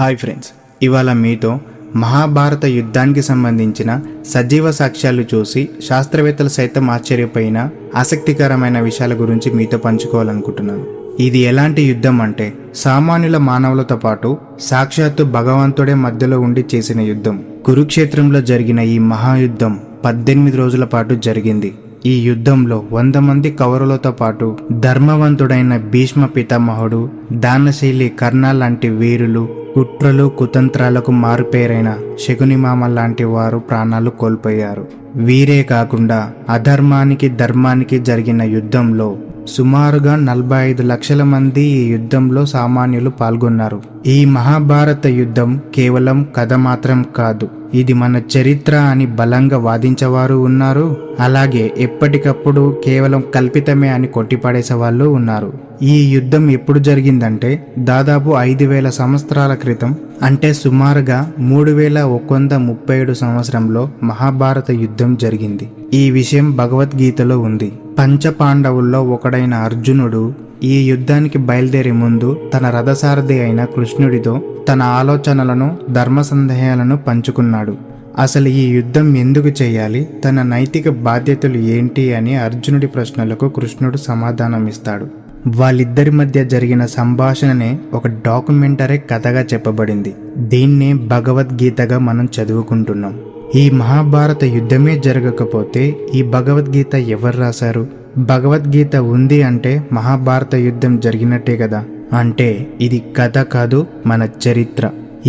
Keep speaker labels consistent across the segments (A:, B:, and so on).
A: Hi friends, ఇవాళ మీతో మహాభారత యుద్ధానికి సంబంధించిన సజీవ సాక్ష్యాలు చూసి శాస్త్రవేత్తలు సైతం ఆశ్చర్యపోయిన ఆసక్తికరమైన విషయాల గురించి మీతో పంచుకోవాలనుకుంటున్నాను. ఇది ఎలాంటి యుద్ధం అంటే సామాన్యుల మానవులతో పాటు సాక్షాత్తు భగవంతుడే మధ్యలో ఉండి చేసిన యుద్ధం. కురుక్షేత్రంలో జరిగిన ఈ మహాయుద్ధం 18 రోజుల పాటు జరిగింది. ఈ యుద్ధంలో 100 మంది కౌరవులతో పాటు ధర్మవంతుడైన భీష్మ పితామహుడు, దానశీలి కర్ణ లాంటి వీరులు, కుట్రలు కుతంత్రాలకు మారుపేరైన శకునిమామ లాంటి వారు ప్రాణాలు కోల్పోయారు. వీరే కాకుండా అధర్మానికి ధర్మానికి జరిగిన యుద్ధంలో సుమారుగా 45 లక్షల మంది ఈ యుద్ధంలో సామాన్యులు పాల్గొన్నారు. ఈ మహాభారత యుద్ధం కేవలం కథ మాత్రం కాదు, ఇది మన చరిత్ర అని బలంగా వాదించేవారు ఉన్నారు. అలాగే ఎప్పటికప్పుడు కేవలం కల్పితమే అని కొట్టిపడేసే వాళ్ళు ఉన్నారు. ఈ యుద్ధం ఎప్పుడు జరిగిందంటే దాదాపు 5000 సంవత్సరాల క్రితం, అంటే సుమారుగా 3137 సంవత్సరంలో మహాభారత యుద్ధం జరిగింది. ఈ విషయం భగవద్గీతలో ఉంది. పంచపాండవుల్లో ఒకడైన అర్జునుడు ఈ యుద్ధానికి బయలుదేరే ముందు తన రథసారథి అయిన కృష్ణుడితో తన ఆలోచనలను, ధర్మ సందేహాలను పంచుకున్నాడు. అసలు ఈ యుద్ధం ఎందుకు చేయాలి, తన నైతిక బాధ్యతలు ఏంటి అని అర్జునుడి ప్రశ్నలకు కృష్ణుడు సమాధానమిస్తాడు. వాళ్ళిద్దరి మధ్య జరిగిన సంభాషణనే ఒక డాక్యుమెంటరీ కథగా చెప్పబడింది. దీన్నే భగవద్గీతగా మనం చదువుకుంటున్నాం. ఈ మహాభారత యుద్ధమే జరగకపోతే ఈ భగవద్గీత ఎవరు రాశారు? భగవద్గీత ఉంది అంటే మహాభారత యుద్ధం జరిగినట్టే కదా. అంటే ఇది కథ కాదు, మన చరిత్ర.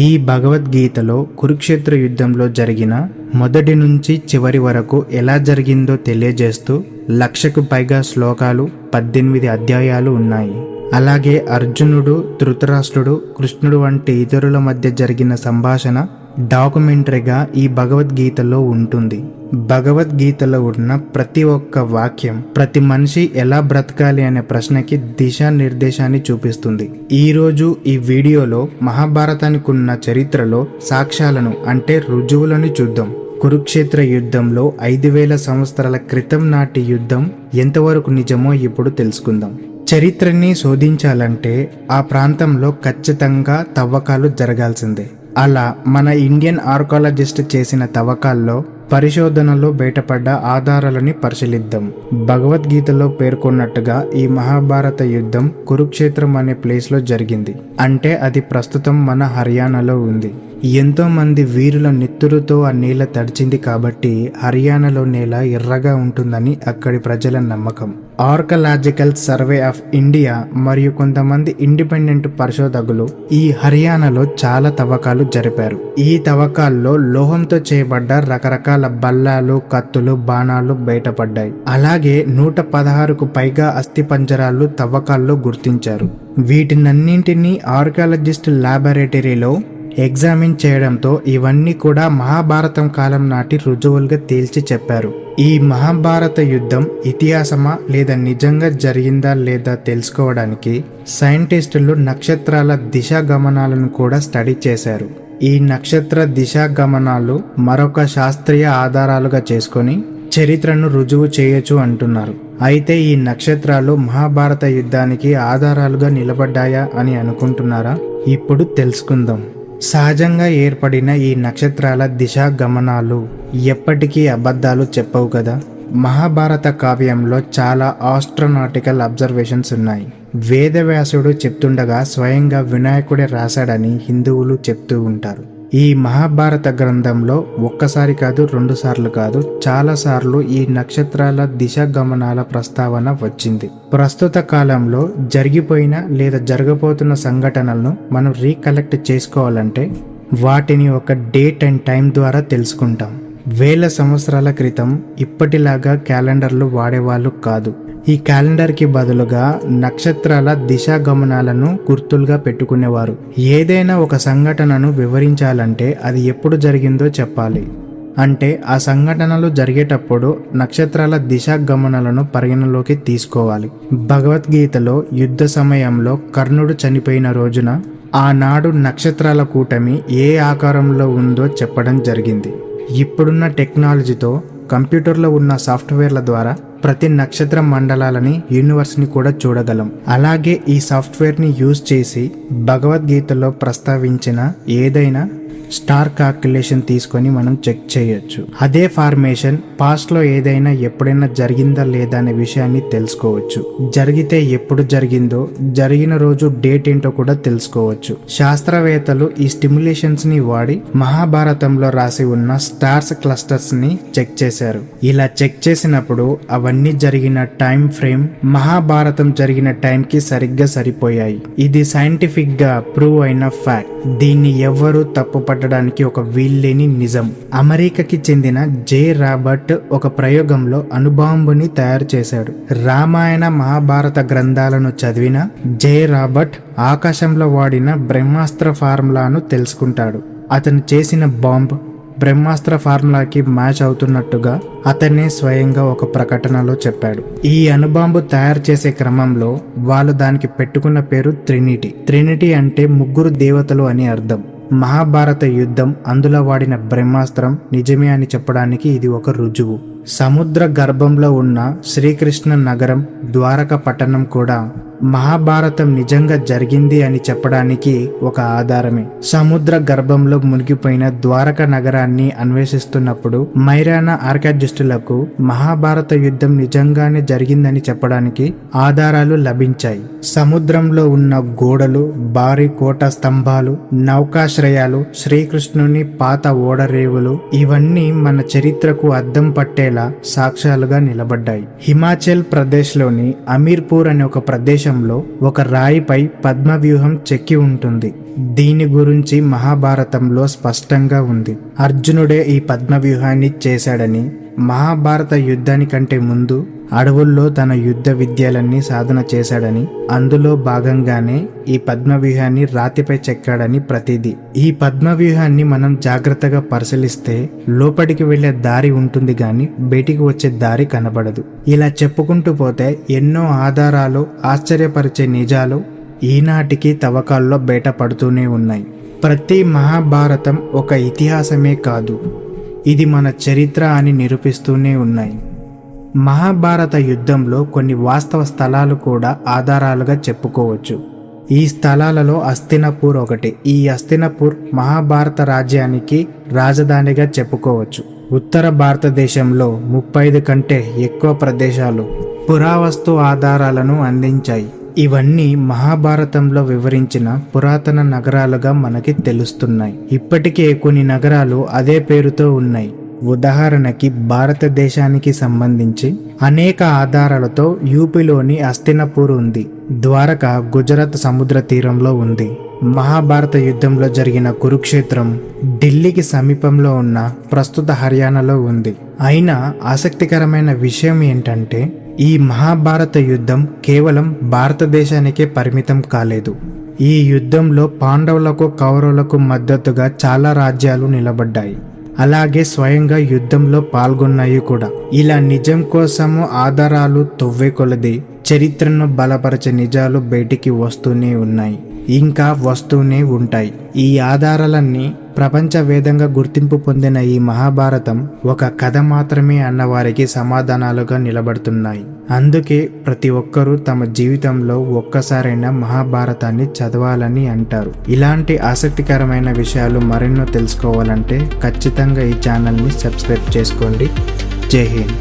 A: ఈ భగవద్గీతలో కురుక్షేత్ర యుద్ధంలో జరిగిన మొదటి నుంచి చివరి వరకు ఎలా జరిగిందో తెలియజేస్తూ 1,00,000కు పైగా శ్లోకాలు, 18 అధ్యాయాలు ఉన్నాయి. అలాగే అర్జునుడు, ధృతరాష్ట్రుడు, కృష్ణుడు వంటి ఇతరుల మధ్య జరిగిన సంభాషణ డాక్యుమెంటరీగా ఈ భగవద్గీతలో ఉంటుంది. భగవద్గీతలో ఉన్న ప్రతి ఒక్క వాక్యం ప్రతి మనిషి ఎలా బ్రతకాలి అనే ప్రశ్నకి దిశానిర్దేశాన్ని చూపిస్తుంది. ఈరోజు ఈ వీడియోలో మహాభారతానికి ఉన్న చరిత్రలో సాక్ష్యాలను, అంటే రుజువులను చూద్దాం. కురుక్షేత్ర యుద్ధంలో 5000 సంవత్సరాల క్రితం నాటి యుద్ధం ఎంతవరకు నిజమో ఇప్పుడు తెలుసుకుందాం. చరిత్రని శోధించాలంటే ఆ ప్రాంతంలో ఖచ్చితంగా తవ్వకాలు జరగాల్సిందే. అలా మన ఇండియన్ ఆర్కాలజిస్ట్ చేసిన తవ్వకాల్లో, పరిశోధనలో బయటపడ్డ ఆధారాలని పరిశీలిద్దాం. భగవద్గీతలో పేర్కొన్నట్టుగా ఈ మహాభారత యుద్ధం కురుక్షేత్రం అనే ప్లేస్లో జరిగింది. అంటే అది ప్రస్తుతం మన హర్యానాలో ఉంది. ఎంతో మంది వీరుల నెత్తురుతో ఆ నేల తడిచింది కాబట్టి హర్యానాలో నేల ఎర్రగా ఉంటుందని అక్కడి ప్రజల నమ్మకం. ఆర్కలాజికల్ సర్వే ఆఫ్ ఇండియా మరియు కొంతమంది ఇండిపెండెంట్ పరిశోధకులు ఈ హర్యానాలో చాలా తవ్వకాలు జరిపారు. ఈ తవ్వకాల్లో లోహంతో చేయబడ్డ రకరకాల బల్లాలు, కత్తులు, బాణాలు బయటపడ్డాయి. అలాగే 116కు పైగా అస్థిపంజరాలు తవ్వకాల్లో గుర్తించారు. వీటినన్నింటినీ ఆర్కియాలజిస్ట్ ల్యాబొరేటరీలో ఎగ్జామిన్ చేయడంతో ఇవన్నీ కూడా మహాభారతం కాలం నాటి రుజువులుగా తేల్చి చెప్పారు. ఈ మహాభారత యుద్ధం ఇతిహాసమా లేదా నిజంగా జరిగిందా లేదా తెలుసుకోవడానికి సైంటిస్టులు నక్షత్రాల దిశా గమనాలను కూడా స్టడీ చేశారు. ఈ నక్షత్ర దిశా గమనాలు మరొక శాస్త్రీయ ఆధారాలుగా చేసుకొని చరిత్రను రుజువు చేయొచ్చు అంటున్నారు. అయితే ఈ నక్షత్రాలు మహాభారత యుద్ధానికి ఆధారాలుగా నిలబడ్డాయా అని అనుకుంటున్నారా? ఇప్పుడు తెలుసుకుందాం. సహజంగా ఏర్పడిన ఈ నక్షత్రాల దిశా గమనాలు ఎప్పటికీ అబద్ధాలు చెప్పవు కదా. మహాభారత కావ్యంలో చాలా ఆస్ట్రోనాటికల్ అబ్జర్వేషన్స్ ఉన్నాయి. వేదవ్యాసుడు చెప్తుండగా స్వయంగా వినాయకుడే రాశాడని హిందువులు చెప్తూ ఉంటారు. ఈ మహాభారత గ్రంథంలో ఒక్కసారి కాదు, 2 సార్లు కాదు, చాలా సార్లు ఈ నక్షత్రాల దిశా గమనాల ప్రస్తావన వచ్చింది. ప్రస్తుత కాలంలో జరిగిపోయిన లేదా జరగబోతున్న సంఘటనలను మనం రీకలెక్ట్ చేసుకోవాలంటే వాటిని ఒక డేట్ అండ్ టైం ద్వారా తెలుసుకుంటాం. 1000 సంవత్సరాల క్రితం ఇప్పటిలాగా క్యాలెండర్లు వాడేవాళ్ళు కాదు. ఈ క్యాలెండర్కి బదులుగా నక్షత్రాల దిశా గమనాలను గుర్తులుగా పెట్టుకునేవారు. ఏదైనా ఒక సంఘటనను వివరించాలంటే అది ఎప్పుడు జరిగిందో చెప్పాలి. అంటే ఆ సంఘటనలు జరిగేటప్పుడు నక్షత్రాల దిశా గమనాలను పరిగణలోకి తీసుకోవాలి. భగవద్గీతలో యుద్ధ సమయంలో కర్ణుడు చనిపోయిన రోజున ఆనాడు నక్షత్రాల కూటమి ఏ ఆకారంలో ఉందో చెప్పడం జరిగింది. ఇప్పుడున్న టెక్నాలజీతో కంప్యూటర్లో ఉన్న సాఫ్ట్వేర్ల ద్వారా ప్రతి నక్షత్ర మండలాలని యూనివర్స్ని కూడా చూడగలం. అలాగే ఈ సాఫ్ట్వేర్ని యూజ్ చేసి భగవద్గీతలో ప్రస్తావించిన ఏదైనా స్టార్ కాల్కులేషన్ తీసుకొని మనం చెక్ చేయొచ్చు. అదే ఫార్మేషన్ పాస్ట్ లో ఏదైనా ఎప్పుడైనా జరిగిందా లేదా అనే విషయాన్ని తెలుసుకోవచ్చు. జరిగితే ఎప్పుడు జరిగిందో, జరిగిన రోజు డేట్ ఏంటో కూడా తెలుసుకోవచ్చు. శాస్త్రవేత్తలు ఈ స్టిమ్యులేషన్స్ ని వాడి మహాభారతంలో రాసి ఉన్న స్టార్స్ క్లస్టర్స్ ని చెక్ చేశారు. ఇలా చెక్ చేసినప్పుడు అవన్నీ జరిగిన టైం ఫ్రేమ్ మహాభారతం జరిగిన టైం కి సరిగ్గా సరిపోయాయి. ఇది సైంటిఫిక్ గా ప్రూవ్ అయిన ఫ్యాక్ట్. దీన్ని ఎవ్వరూ తప్పు పట్టడానికి ఒక వీల్లేని నిజం. అమెరికాకి చెందిన జే రాబర్ట్ ఒక ప్రయోగంలో అణుబాంబుని తయారు చేశాడు. రామాయణ మహాభారత గ్రంథాలను చదివిన జే రాబర్ట్ ఆకాశంలో వాడిన బ్రహ్మాస్త్ర ఫార్ములాను తెలుసుకుంటాడు. అతను చేసిన బాంబ్ బ్రహ్మాస్త్ర ఫార్ములాకి మ్యాచ్ అవుతున్నట్టుగా అతనే స్వయంగా ఒక ప్రకటనలో చెప్పాడు. ఈ అణుబాంబు తయారు చేసే క్రమంలో వాళ్ళు దానికి పెట్టుకున్న పేరు ట్రినిటీ. ట్రినిటీ అంటే ముగ్గురు దేవతలు అని అర్థం. మహాభారత యుద్ధం, అందులో వాడిన బ్రహ్మాస్త్రం నిజమే అని చెప్పడానికి ఇది ఒక రుజువు. సముద్ర గర్భంలో ఉన్న శ్రీకృష్ణ నగరం ద్వారక పట్టణం కూడా మహాభారతం నిజంగా జరిగింది అని చెప్పడానికి ఒక ఆధారమే. సముద్ర గర్భంలో మునిగిపోయిన ద్వారక నగరాన్ని అన్వేషిస్తున్నప్పుడు మైరానా ఆర్కాజిస్టులకు మహాభారత యుద్ధం నిజంగానే జరిగిందని చెప్పడానికి ఆధారాలు లభించాయి. సముద్రంలో ఉన్న గోడలు, భారీ కోట స్తంభాలు, నౌకాశ్రయాలు, శ్రీకృష్ణుని పాత ఓడరేవులు ఇవన్నీ మన చరిత్రకు అద్దం పట్టేలా సాక్ష్యాలుగా నిలబడ్డాయి. హిమాచల్ ప్రదేశ్లోని అమీర్పూర్ అనే ఒక ప్రదేశంలో ఒక రాయిపై పద్మవ్యూహం చెక్కి ఉంటుంది. దీని గురించి మహాభారతంలో స్పష్టంగా ఉంది. అర్జునుడే ఈ పద్మవ్యూహాన్ని చేశాడని, మహాభారత యుద్ధానికంటే ముందు అడవుల్లో తన యుద్ధ విద్యలన్నీ సాధన చేశాడని, అందులో భాగంగానే ఈ పద్మవ్యూహాన్ని రాతిపై చెక్కాడని ప్రతిదీ. ఈ పద్మవ్యూహాన్ని మనం జాగ్రత్తగా పరిశీలిస్తే లోపలికి వెళ్లే దారి ఉంటుంది గాని బయటికి వచ్చే దారి కనబడదు. ఇలా చెప్పుకుంటూ పోతే ఎన్నో ఆధారాలు, ఆశ్చర్యపరిచే నిజాలు ఈనాటికి తవ్వకాల్లో బయటపడుతూనే ఉన్నాయి. ప్రతి మహాభారతం ఒక ఇతిహాసమే కాదు, ఇది మన చరిత్ర అని నిరూపిస్తూనే ఉన్నాయి. మహాభారత యుద్ధంలో కొన్ని వాస్తవ స్థలాలు కూడా ఆధారాలుగా చెప్పుకోవచ్చు. ఈ స్థలాలలో హస్తినపూర్ ఒకటి. ఈ హస్తినపూర్ మహాభారత రాజ్యానికి రాజధానిగా చెప్పుకోవచ్చు. ఉత్తర భారతదేశంలో 35 కంటే ఎక్కువ ప్రదేశాలు పురావస్తు ఆధారాలను అందించాయి. ఇవన్నీ మహాభారతంలో వివరించిన పురాతన నగరాలుగా మనకి తెలుస్తున్నాయి. ఇప్పటికే కొన్ని నగరాలు అదే పేరుతో ఉన్నాయి. ఉదాహరణకి భారతదేశానికి సంబంధించి అనేక ఆధారాలతో యూపీలోని హస్తినపూర్ ఉంది. ద్వారక గుజరాత్ సముద్ర తీరంలో ఉంది. మహాభారత యుద్ధంలో జరిగిన కురుక్షేత్రం ఢిల్లీకి సమీపంలో ఉన్న ప్రస్తుత హర్యానాలో ఉంది. అయినా ఆసక్తికరమైన విషయం ఏంటంటే ఈ మహాభారత యుద్ధం కేవలం భారతదేశానికే పరిమితం కాలేదు. ఈ యుద్ధంలో పాండవులకు, కౌరవులకు మద్దతుగా చాలా రాజ్యాలు నిలబడ్డాయి. అలాగే స్వయంగా యుద్ధంలో పాల్గొన్నాయి కూడా. ఇలా నిజం కోసము ఆధారాలు తవ్వే కొలది చరిత్రను బలపరిచే నిజాలు బయటికి వస్తూనే ఉన్నాయి, ఇంకా వస్తూనే ఉంటాయి. ఈ ఆధారాలన్నీ ప్రపంచ వేదంగా గుర్తింపు పొందిన ఈ మహాభారతం ఒక కథ మాత్రమే అన్నవారికి సమాధానాలుగా నిలబడుతున్నాయి. అందుకే ప్రతి ఒక్కరూ తమ జీవితంలో ఒక్కసారైనా మహాభారతాన్ని చదవాలని అంటారు. ఇలాంటి ఆసక్తికరమైన విషయాలు మరెన్నో తెలుసుకోవాలంటే ఖచ్చితంగా ఈ ఛానల్ని సబ్స్క్రైబ్ చేసుకోండి. జై హింద్.